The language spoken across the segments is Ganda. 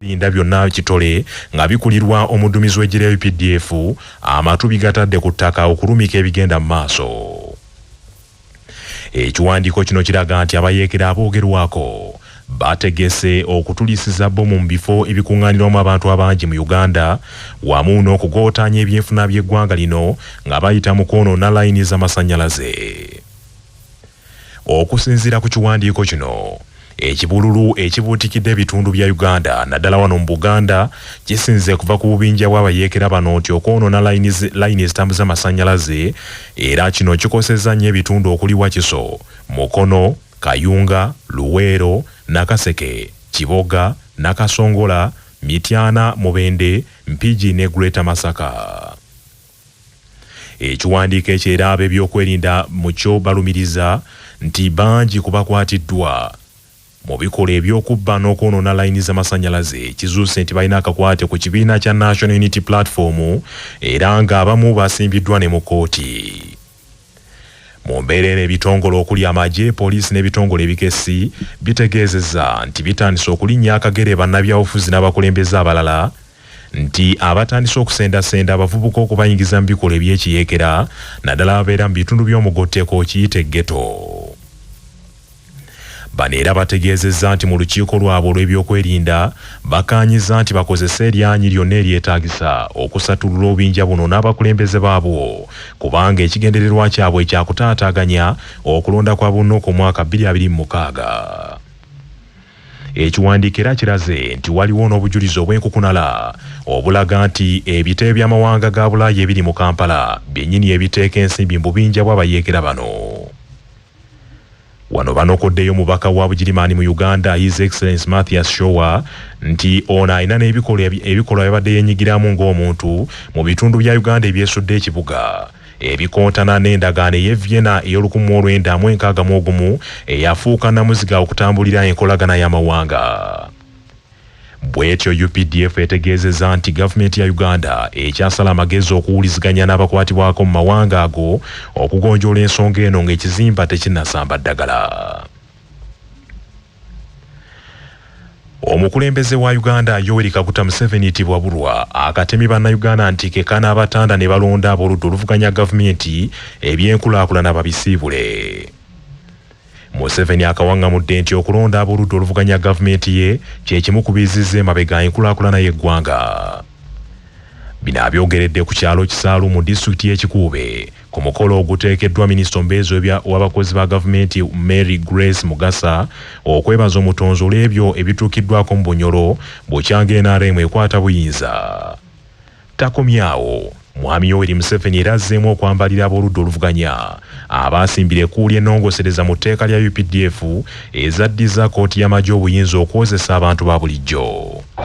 linda byonna kitole nga bikulirwa omudumizi w'eggye lya UPDF amatu bigatadde ku ttaka okulumika ebigenda mu maaso. Ekiwandiiko kino kiraga nti abayeekera aboogerwako bategese okutulisiza bbomu mu bifo ebikuŋŋaanirwamu abantu abangi mu Uganda wamu n'okugootaanya ebyenfuna by'eggwanga lino nga bayita mu kwonoona layini z'amasannyalaze. Okusinziira ku kiwandiiko kino, ekibululu ekibuutikidde ebitundu bya Uganda naddala wano mu Buganda kisinze kuva ku bubinja bw'abayeekera bano nti okwonoona layini ezitambuza amasannyalaze era kino kikosezza nnyo ebitundu okuli Wakiso, Mukono, Kayunga, Luweero, Nakaseke, Kiboga, Nakasongola, Mityana, Mubende, Mpigi ne Greater Masaka. Ekiwandiiko ekyo era ab'ebyokwerinda mu kyo balumiriza nti bangi kubakwatiddwa mu bikola ebyokubba n'okwonoona layini z'amasannyalaze kizuuse nti balina akakwate ku kibiina kya National Unity Platform era ng'abamu basimbiddwa ne mu kkooti. Mu mbeera eno ebitongole okuli amagye, poliisi n'ebitongole ebikessi bitegeezezza nti bitandise okulinnya akagere bannabyabufuzi n'abakulembeze abalala nti abatandise okusendasenda abavubuka okubayingiza mu bikola eby'ekiyeekera naddala ababeera mu bitundu by'omugotteko kiyite ghetto. Bano era bategeezezza nti mu lukiiko lwabwe olw'ebyokwerinda bakaanyiza nti bakozese eryanyi lyonna eryetaagisa okusatulula obubinja buno n'abakulembeze baabwo kubanga ekigendererwa kyabwe kyakutaataaganya okulonda kwa bunno ku mwaka 2026. Ekiwandiiko era kiraze nti waliwo n'obujulizi obw'enkukunala obulaga nti ebitebe by'amawanga ga Bulaaya ebiri mu Kampala byennyini ebiteeka ensimbi mu bubinja bw'abayeekera bano. Wano banokoddeyo mubaka wa Bugirimaani mu Uganda His Excellency Mathias Showa nti ono alina n'ebikolwa byabadde yenyigiramu ng'omuntu mu bitundu bya Uganda ebyesudde ekibuga ebikontana n'endagaano ey'e Vienna ey'O1961 eyafuuka namuziga okutambulira enkolagana y'amawanga. Bwetyo UPDF etegeezezza nti gavumenti ya Uganda ekyasala amagezi okuwuliziganya n'abakwatibwako mu mawanga ago okugonjoola ensonga eno ng'ekizimba tekinnasamba ddagala. Omukulembeze wa Uganda Yoweri Kaguta Museveni tibwabulwa akatemi bannayuganda nti kekana abatanda ne balonda ab'oludda oluvuganya gavumenti ebyenkulaakulana babisiibule. Museveni akawaŋŋamudde nti okulonda ab'oludda oluvuganya gavumenti ye kye kimu ku bizizza emabega enkulaakulana y'eggwanga. Bino abyogeredde ku kyalo Kisaalu mu disitulikiti y'Ekikuube ku mukolo oguteekeddwa minisita omubeezi w'abakozi ba gavumenti Mary Grace Mugasa okwebaza omutonzi olw'ebyo ebituukiddwako mu Bunyoro bukyanga NRM ekwata buyinza. Takomyawo Mwami Yoweri Museveni era azzeemu okwambalira ab'oludda oluvuganya abaasimbira ekkuuli ennongosereza mu tteeka lya UPDF ezaddiza kkooti y'amagye obuyinza okwozesa abantu ba bulijjo.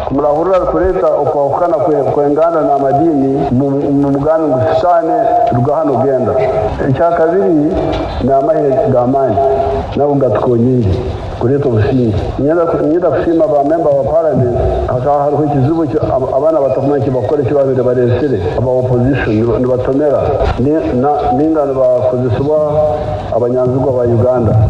Kumulahurira kuleta okwawukana kw'enganda n'amadini mu mugambi ngushushane rugahano genda. Ekyakabiri n'amahire g'amaanyi nago gatukonyingi kuleta obusingi. Nyenda kusiima bamemba ba parliament hakaba hariho ekizibu abaana batakumanya kibakora ekibabire baresere aba opposition nibatomera ninga nibakozesebwa abanyanzigwa ba Uganda.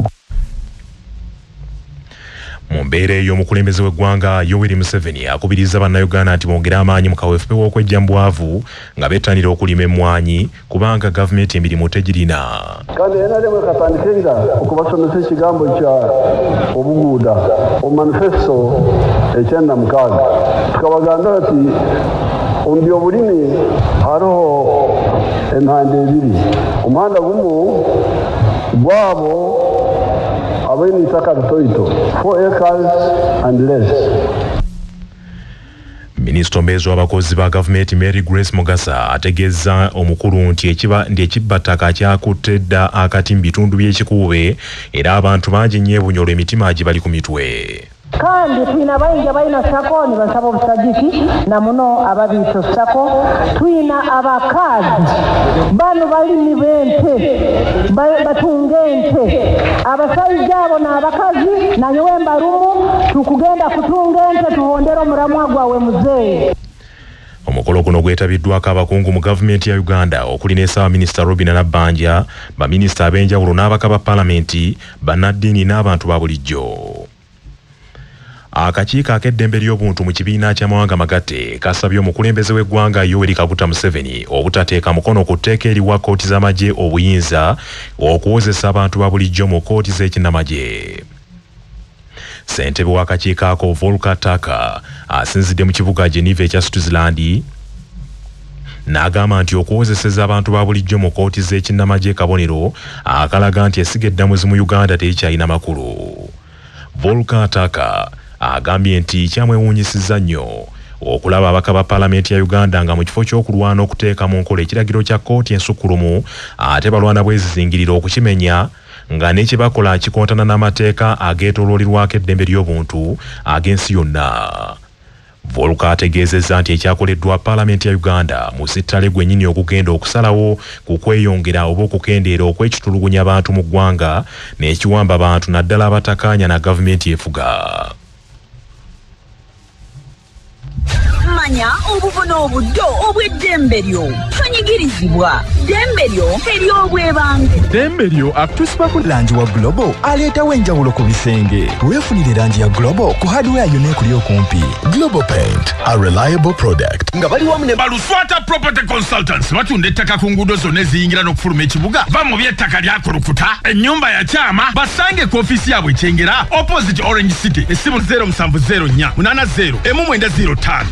Mu mbeera eyo omukulembeze w'eggwanga Yoweri Museveni akubiriza bannayuganda nti bongere amaanyi mu kaweefube w'okwejja mu bwavu nga bettanira okulima emmwanyi kubanga gavumenti emirimu tegirina. Kandi NRM ekatandikira okubasomesa ekigambo kya obuguuda o manifesto ekyenda mukaaga tukabagamba ati omu by'obulimi hariho emihanda ebiri. Omuhanda gumu gwabo abaine itaka ritoito 4 acres and less. Minisita omubeezi w'abakozi ba gavumenti Mary Grace Mugasa ategeezza omukulu nti ekibbattaka kyakutte dda akati mu bitundu by'Ekikuube era abantu bangi nnyo e Bunyoro emitima gibali ku mitwe. Kandi tuyina bayinja balina sako ni basaba obusagiki na muno ababiito sako tuyina abakazi bano balimi b'ente batunga ente abasajja abo n'abakazi nanyowe mbalumu tukugenda kutunga ente tuhondera omulamwa gwawe muzeeyi. Omukolo guno gwetabiddwako abakungu mu gavumenti ya Uganda okuli ne Ssaabaminisita Robinah Nabbanja, baminisita ab'enjawulo n'abaka ba paalamenti, bannaddiini n'abantu ba bulijjo. Akakiiko ak'eddembe ly'obuntu mu kibiina ky'amawanga magatte kasabye omukulembeze w'eggwanga Yoweri Kaguta Museveni obutateeka mukono ku tteeka eriwa kkooti z'amagye obuyinza okuwozesa abantu ba bulijjo mu kkooti z'ekinnamagye. Ssentebe w'akakiiko ako Volker Turk asinzidde mu kibuga Geneva ekya Switzerland n'agamba nti okuwozeseza abantu ba bulijjo mu kkooti z'ekinnamagye kabonero akalaga nti essiga eddamuzi mu Uganda tekyalina makulu. Volker Turk agambye nti kyamwewuunyisizza nnyo okulaba abaka ba Paalamenti ya Uganda nga mu kifo ky'okulwana okuteeka mu nkola ekiragiro kya kkooti ensukkulumu ate balwana bwezizingirira okukimenya nga ne kye bakola kikontana n'amateeka ageetooloolirwako eddembe ly'obuntu ag'ensi yonna. Volker ategeezezza nti ekyakoleddwa Paalamenti ya Uganda mu sittale gwennyini okugenda okusalawo ku kweyongera oba okukendeera okwekitulugunya abantu mu ggwanga n'ekiwamba abantu naddala abatakaanya na gavumenti efuga. Manya obuvuna obuddo obw'eddembe lyo tonyigirizibwa ddembe lyo ery'obwebange. Ddembe lyo akutusibwa ku langi wa Global aleetawo enjawulo ku bisenge. Weefunire langi ya Global ku hardware yonna ekuli okumpi. Global Paint, a reliable product. Nga bali wamu ne Baluswata Property Consultants batunda ettaka ku nguudo zonna eziyingira n'okufuluma ekibuga. Va mu by'ettaka lyakulukuta ennyumba ya kyama basange ku ofiisi yaabwe ekyengera opposite Orange City essimu 0704 80 1905.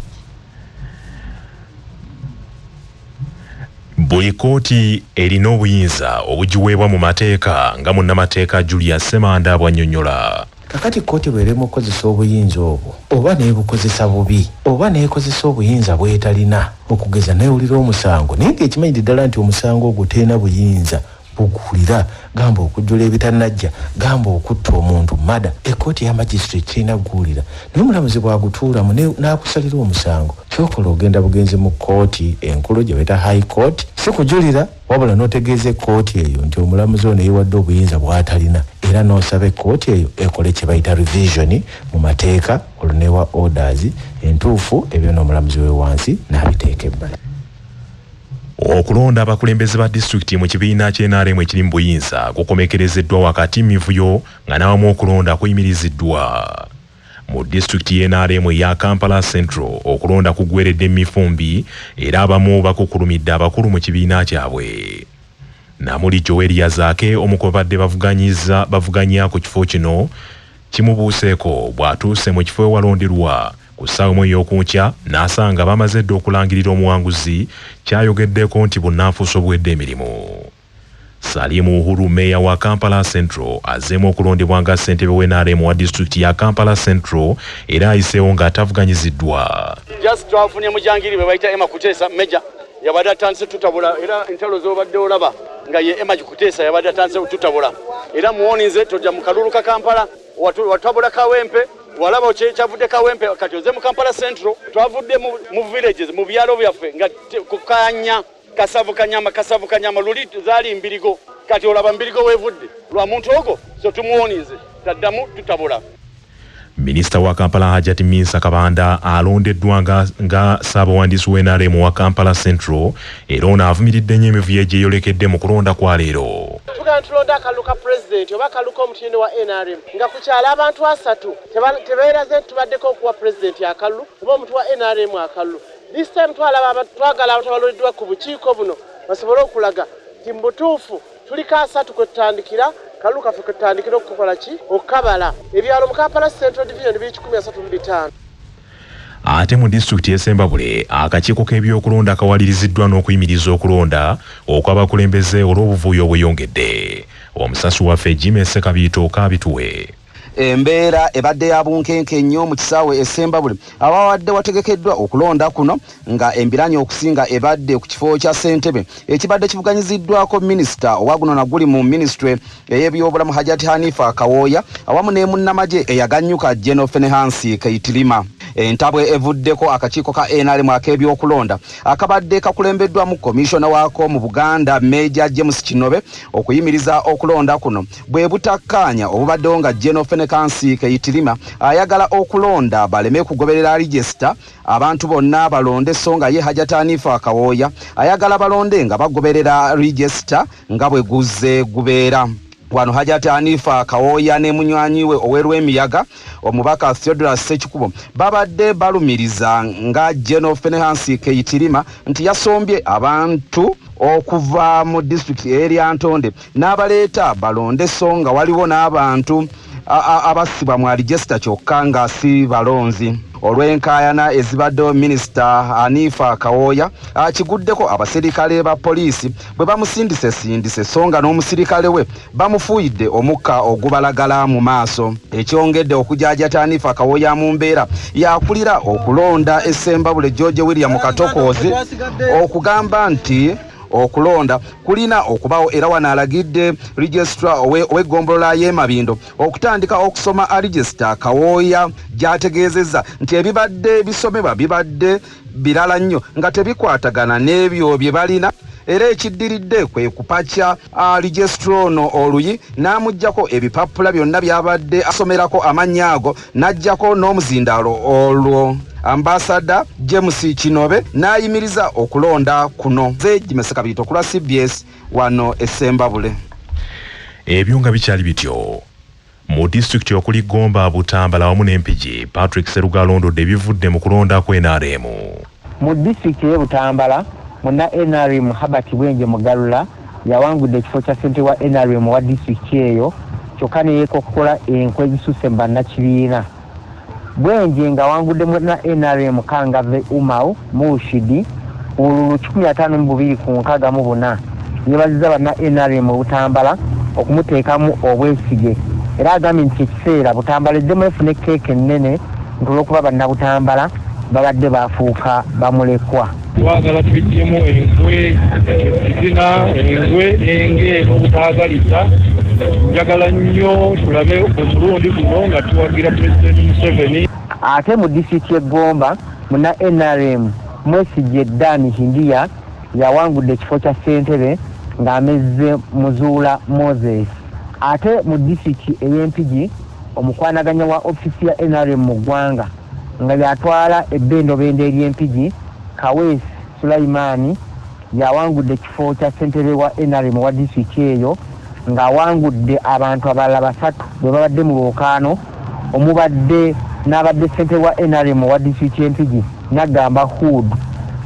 Buli kkooti erina obuyinza obugiweebwa mu mateeka nga munnamateeka Julius Semanda bw'annyonnyola. Kakati kkooti bw'erema okukozesa obuyinza obwo oba n'ebukozesa bubi oba n'ekozesa obuyinza bw'etalina okugeza n'ewulira omusango naye ng'ekimanyidde ddala nti omusango ogwo teena buyinza buguulira gamba okujjula ebitannajja gamba okutta omuntu mada ekkooti ya magistrate terina guulira naye omulamuzi bw'agutuulamu n'akusalira omusango kyokola ogenda bugenzi mu kkooti enkulu gye bayita high court si kujulira wabula n'otegeeza ekkooti eyo nti omulamuzi ono yeewadde obuyinza bw'atalina era n'osaba ekkooti eyo ekole kye bayita revision mu mateeka olunewa orders entuufu ebyo n'omulamuzi we wansi n'abiteeka ebbala. Okulonda abakulembeze ba disitulikiti mu kibiina ky'NRM ekiri mu buyinza kukomekerezeddwa wakati mivuyo nga n'awamu okulonda kuyimiriziddwa. Mu disitulikiti y'NRM ya Kampala Central okulonda kuggweredde emifumbi era abamu bakukulumidde abakulu mu kibiina kyabwe. Namuli Joel Yazake omukobadde bavuganya ku kifo kino kimubuuseeko bw'atuuse mu kifo ewalonderwa ku ssaawa emu ey'okunkya n'asanga bamaze dda okulangirira omuwanguzi kyayogeddeko nti bunnanfuusi obuwedde emirimu. Salimu Uhuru meeya wa Kampala Central azzeemu okulondebwa nga ssentebe w'NRM wa disitulikiti ya Kampala Central era ayiseewo ng'atavuganyiziddwa. Just twafunye mujangiri bwe bayita Emma Kuteesa Meja yabadde atandise tutabula era entalo z'obadde olaba nga ye Emma Kuteesa yabadde atandise tutabula era muwoninze tojja mu kalulu ka Kampala watabula Kawempe walaba kyavudde Kawempe kati oze mu Kampala Central twavudde mu villages mu byalo byaffe nga kukanya Kasavu Kanyama luli zaali mbirigo kati olaba mbirigo wevudde lwa muntu ogo so tumuwonize taddamu tutabula. Minisita wa Kampala Hajati Minsa Kabanda alondeddwa nga ssaabawandiisi w'NRM wa Kampala Central era ono avumiridde nnyo emivuyo egyeyolekedde mu kulonda kwa leero. Tugenda tulonda akalulu ka pulezidenti oba akalulu k'omutindo wa NRM nga kukyala abantu 3 tebeeraze tubaddeko okuwa pulezidenti akalulu oba omuntu wa NRM akalulu. This time twagala abalondeddwa ku bukiiko buno basobole okulaga nti mu butuufu tuli ka 3 kwe tutandikira kalulu kaffe kwe tutandikira okukola ki okukabala ebyalo mu Kampala Central Division biri 135. Ate mu disitulikiti y'Essembabule akakiiko k'ebyokulonda kawaliriziddwa n'okuyimiriza okulonda okw'abakulembeze olw'obuvuyo obweyongedde. Omusasi waffe Jimmy Sekabiito kaabituwe. Embeera ebadde ya bunkenke nnyo mu kisaawe Essembabule abawadde wategekeddwa okulonda kuno nga embiranye okusinga ebadde ku kifo kya ssentebe ekibadde kivuganyiziddwako minisita owaguno naguli mu ministry ey'ebyobulamu Hajati Hanifa Kawooya awamu ne munnamagye eyaganyuka General Fenhansi Kaitilima. Entabwe evuddeko akakiiko ka NRM ak'ebyokulonda akabadde kakulembeddwa mu komishona waako mu Buganda Major James Kinobe okuyimiriza okulonda kuno bwe butakkaanya obubaddewo nga General Fenhansi Kaitilima ayagala okulonda baleme kugoberera register abantu bonna balonde so nga ye Hajati Hanifa Kawooya ayagala balonde nga bagoberera register nga bwe guzze gubeera. wano Hajati Hanifa Kawoya ne munywanyi we Owerwemiyaga omubaka Theodore Sekikubo babadde balumiriza nga General Fenhansi Keyitirima nti yasombye abantu okuva mu district area Ntonde n'abaleeta balonde so nga waliwo n'abantu abasibwa mu register kyokka nga si balonzi. Olwenkayana ezibadde Minister Hanifa Kawoya akiguddeko abaserikale ba poliisi bwe bamusindise songa n'omusirikale we bamufuuyidde omukka ogubalagala mu maaso. Ekyongedde okujaajata Hanifa Kawoya mu mbeera yakulira okulonda Essembabule George William Katokozi okugamba nti okulonda kulina okubawo era wanaalagidde registrar ow'eggombolola y'Emabindo okutandika okusoma register Kawoya gy'ategeezezza nti ebibadde bisomebwa bibadde birala nnyo nga tebikwatagana n'ebyo bye balina era ekiddiridde kwe kupakya registrar ono oluyi n'amuggyako ebipapula byonna by'abadde asomerako amannya ago n'aggyako n'omuzindaalo olwo. Ambassador James Kinobe n'ayimiriza okulonda kuno. Ze Jimeseka Bito kula CBS wano Essembabule. Ebyo nga bikyali bityo mu district okuli Gomba Butambala wamu n'Empigi Patrick Serugalondo bivudde mu kulonda ku NRM. Mu district ye Butambala muna NRM Habati Bwenje Mugalula yawangudde ekifo kya ssente wa NRM wa district eyo kyokka ne yeekokola enkwe zisuse bannakibiina. Bwenje nga wangudde muna NRM Kangave Umau Mushidi ululu 15 ku nkaga mu buna yebaziza banna NRM Butambala okumuteekamu obwesige era agambye nti ekiseera Butambala eddemu efune keeke ennene ntolwokuba banna Butambala babadde bafuuka bamulekwa. Twagala tubiddemu enkwe ezina engwe enge obutaagaliza njagala nnyo tulabe omulundi guno nga tuwagira President Museveni. Ate mu district y'Egomba muna NRM Mwesige Dani Hindia yawangudde ekifo kya ssentebe ng'amezze Muzuula Moses. Ate mu district ey'Empigi omukwanaganya wa ofisi ya NRM mu ggwanga nga yatwala ebbendobende ery'Empigi Kawesi Sulaimani yawangudde ekifo kya ssentebe wa NRM wa district eyo ng'awangudde abantu abalala 3 bwe babadde mu lwokaano omubadde n'abadde ssentebe wa NRM wa district y'Empigi Nagamba Hood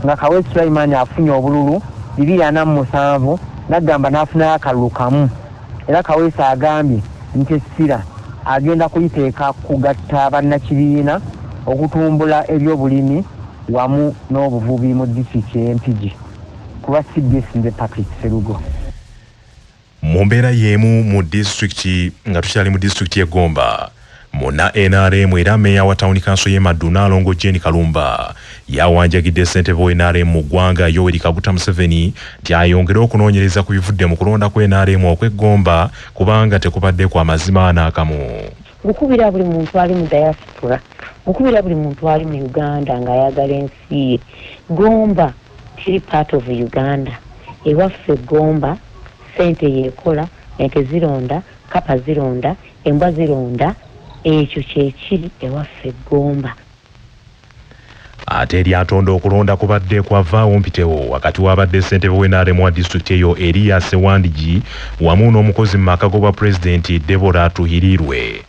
nga Kawesi Sulaimani afunye obululu 247 Nagamba n'afunayo akalulu kamu era Kawesi agambye nti essira agenda kuyiteeka kugatta bannakibiina okutumbula ebyobulimi wamu n'obuvubi mu district y'Empigi. Kuba CBS nze Patrick Serugo. Mu mbeera y'emu mu district nga tukyali mu district y'Egomba muna NRM era meya wa town council ye Maduna Longo Jane Kalumba yawanjagidde ssentebe wa NRM mu ggwanga Yoweri Kaguta Museveni nti ayongere okunoonyereza ku bivudde mu kulonda ku NRM okw'Egomba kubanga tekubadde kwa mazima n'akamu. Nkubira buli muntu ali mu diaspora, nkubira buli muntu ali mu Uganda ng'ayagala ensi ye. Gomba kiri part of Uganda. Ewaffe Gomba sente yeekola, ente zironda, kapa zironda, embwa zironda, ekyo kyekiri ewaffe Gomba. Ate eryatonda okulonda kubadde kwavaawo mpitewo wakati w'abadde ssentebe w'NRM wa district eyo Elias Sewandigi wamu n'omukozi mu maka g'obwa Pulezidenti Deborah Tuhirirwe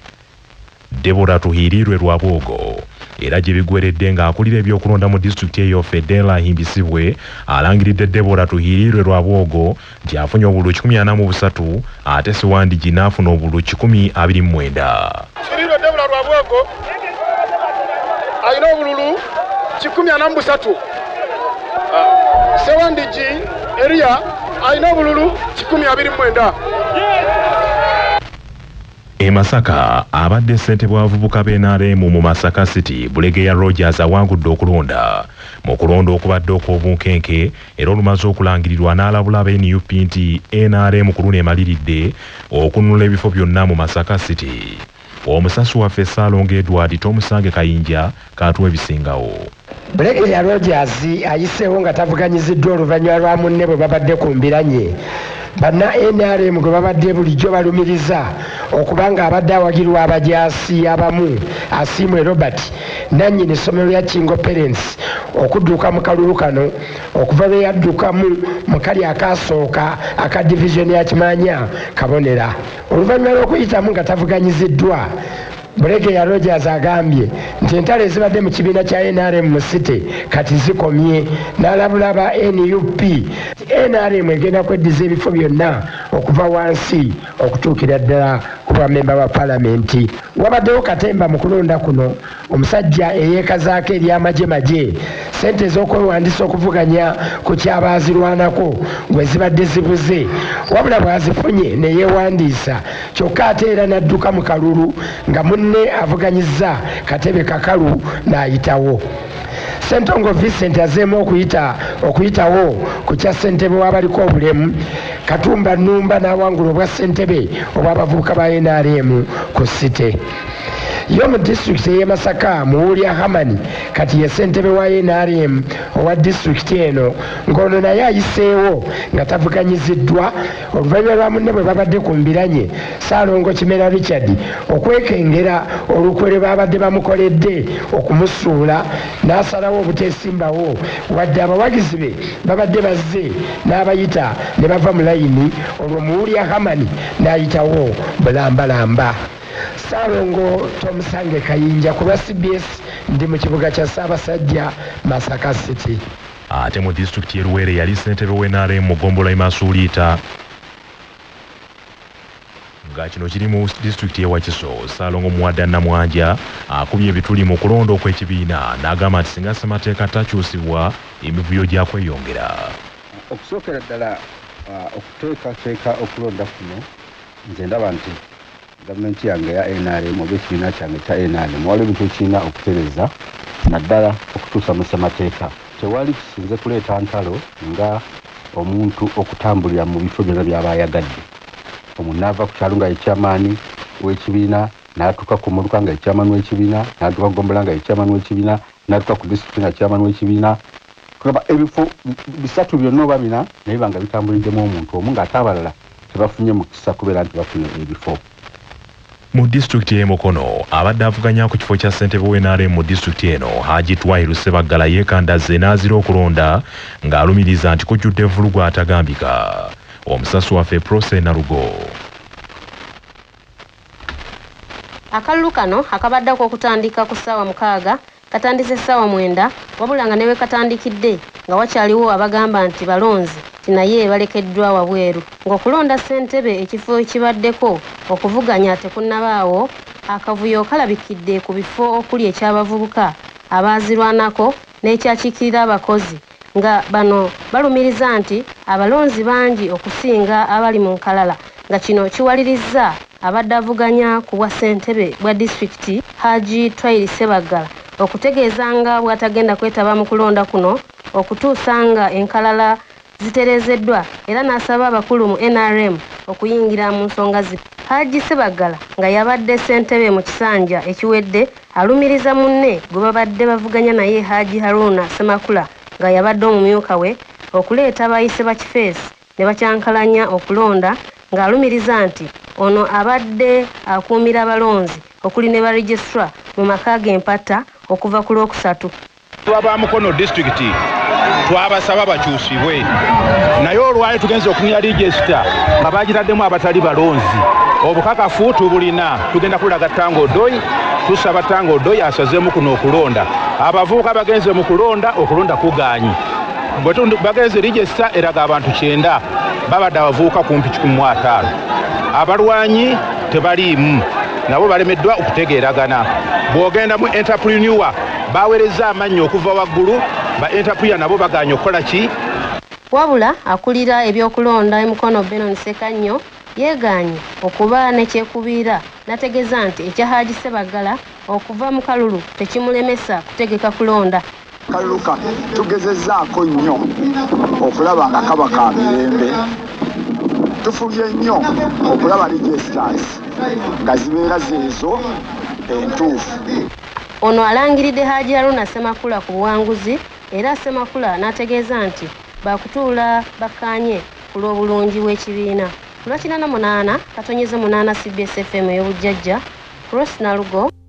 Lwabwogo. Era gye bigweredde ng'akulira ebyokulonda mu district eyo Fedela Himbisibwe alangiridde Deborah Tuhirirwe Lwabwogo nti afunye obululu 43 ate Sewandigi n'afuna obululu 29. Tuhirirwe Deborah Lwabwogo alina obululu 43. Sewandigi Eria alina obululu 29. Masaka abadde ssentebe w'abavubuka b'NRM mu Masaka City Bulegeya Rogers awangudde okulonda mu kulonda okubadde okw'obunkenke era olumaze okulangirirwa n'alabula ab'NUP nti NRM ku luno emaliridde okununula ebifo byonna mu Masaka City. Omusasi waffe Ssalongo Edward Tomusange Kayinja katuwa ebisingawo. Bulegeya Rogers ayiseewo nga tavuganyiziddwa oluvannyuma lwa munne bwe babadde ku mbiranye banna NRM gwe babadde bulijjo balumiriza okubanga abadde awagirwa abajaasi abamu Asiimwe Robert nannyini essomero lya Kingo Parents okudduka mu kalulu kano okuva lwe yaddukamu mu kali akasooka aka divisioni ya Kimanya Kabonera. Oluvannyuma lw'okuyitamu nga tavuganyiziddwa, Bulegeya Rogers agambye nti entalo ezibadde mu kibiina kya NRM mu City kati zikomye, n'alabula aba NUP. NRM egenda kweddiza ebifo byonna okuva wansi okutuukira ddala ku bamemba ba palamenti. Wabaddewo katemba mu kulonda kuno, omusajja eyeekazaako ery'amagye ssente ez'okwewandiisa okuvuganya ku kyabaazirwanako bwe zibadde zibuze, wabula bw'azifunye ne yeewandiisa, kyokka ate era n'adduka mu kalulu nga munne avuganyizza katebe kakalu n'ayitawo. Ssentongo Vincent azeemu okuyitawo ku kya ssentebe w'abaliko obulemu. Katumba Nnumba n'awangula obwa ssentebe obw'abavubuka ba NRM ku City. Yo mu disitulikiti ey'e Masaka Muwulya Hamani kati ye ssentebe wa NRM owa disitulikiti eno, ng'ono naye ayiseewo nga tavuganyiziddwa oluvannyuma lwa munne bwe babadde ku mbiranye Ssaalongo Kimera Richard okwekengera olukwe lwe babadde bamukoledde okumusuula, n'asalawo obuteesimbawo wadde abawagizi be babadde bazze n'abayita ne bava mu layini. Olwo Muwulya Hamani n'ayitawo bulambalamba. Ssaalongo Tomusange Kayinja ku lwa CBS ndi mu kibuga kya Ssaabasajja Masaka City. Ate mu disitulikiti y'e Luwere yali ssentebe w'NRM mu ggombolola Masuuliita. Nga kino kiri mu disitulikiti y'e Wakiso, Ssaalongo Muwadda Namwanja akubye ebituli mu kulonda okw'ekibiina n'agamba nti singa ssemateeka takyusibwa emivuyo gya kweyongera. Okusookera ddala okuteekateeka okulonda kuno, nze ndaba nti gavumenti yange ya NRM oba ekibiina kyange kya NRM waliwo ebintu ekirina okutereza naddala okutuusa mu ssemateeka. Tewali kisinze kuleeta ntalo nga omuntu okutambulira mu bifo byonna by'aba ayagadde. Omuntu n'ava ku kyalo nga ye kyamaani w'ekibiina, n'atuuka ku muluka nga ye kyamaani w'ekibiina, n'atuuka ku Gombola nga ye kyamaani w'ekibiina, n'atuuka ku disitulikiti nga kyamaani w'ekibiina. Kugamba ebifo bisatu byonna oba bina naye banga bitambuliddemu omuntu omu ng'ate abalala tebafunye mukisa kubeera nti bafunye ebifo. Mu disitulikiti y'e Mukono abadde avuganya ku kifo kya ssentebe w'NRM mu disitulikiti eno Haji Twahiru Ssebaggala yeekandaze n'azira okulonda ng'alumiriza nti kujjudde vulugu atagambika. Omusasi waffe Prose Narugo. Akalulu kano akabaddeko okutandika ku ssaawa 6 katandise ssaawa 9 wabula nga newe katandikidde nga wakyaliwo abagamba nti balonzi naye balekeddwa wabweru ng'okulonda ssentebe ekifo ekibaddeko okuvuganya tekunnabaawo. Akavuyo kalabikidde ku bifo okuli eky'abavubuka abaazirwanako n'ekyakiikirira abakozi, nga bano balumiriza nti abalonzi bangi okusinga abali mu nkalala, nga kino kiwalirizza abadde avuganya ku bwa ssentebe bwa disitulikiti Haji Twahiru Ssebaggala okutegeeza nga bw'atagenda kwetaba mu kulonda kuno okutuusa nga enkalala ziterezeddwa, era n'asaba abakulu mu NRM okuyingira mu nsonga zi. Haji Ssebaggala nga yabadde ssentebe mu kisanja ekiwedde alumiriza munne gwe babadde bavuganya naye Haji Haruna Ssemakula nga yabadde omumyuka we okuleeta abayise ba kifeesi ne bakyankalanya okulonda, ng'alumiriza nti ono abadde akuumira abalonzi okuli ne ba registra mu maka g'empata okuva ku Lwokusatu. Twaba Mukono disitulikiti twabasaba bakyusibwe, naye olwali tugenze okunya regisita nga bagiraddemu abatali balonzi. Obukakafu tubulina, tugenda kulaga Tango Doi, tusaba Tango Doi asazeemu kuno okulonda. Abavubuka bagenze mu kulonda, okulonda kugaanyi. Bwe bagenze regisita eraga abantu 9 babadde abavubuka kumpi 15. Abalwanyi tebaliimu, nabo balemeddwa okutegeeragana. Bw'ogenda mu entrepreneur bawereza amannyo okuva waggulu, ba entrepreneur nabo baganya okukola ki? Wabula akulira ebyokulonda Mukono Benon Sekannyo yeeganye okuba nekyekubiira, nategeeza nti ekya Haji Ssebaggala okuva mu kalulu tekimulemesa kutegeka kulonda. Kalulu kano tugezezzaako nnyo okulaba nga kaba ka mirembe, tufubye nnyo okulaba registers nga zibeera zeezo entuufu. Ono alangiridde Haji Haruna Ssemakula ku buwanguzi, era Ssemakula n'ategeeza nti bakutuula bakkaanye ku lw'obulungi bw'ekibiina. Ku lwa 88 katonyeza 8 CBS FM ey'obujjajja Cross Nalugo.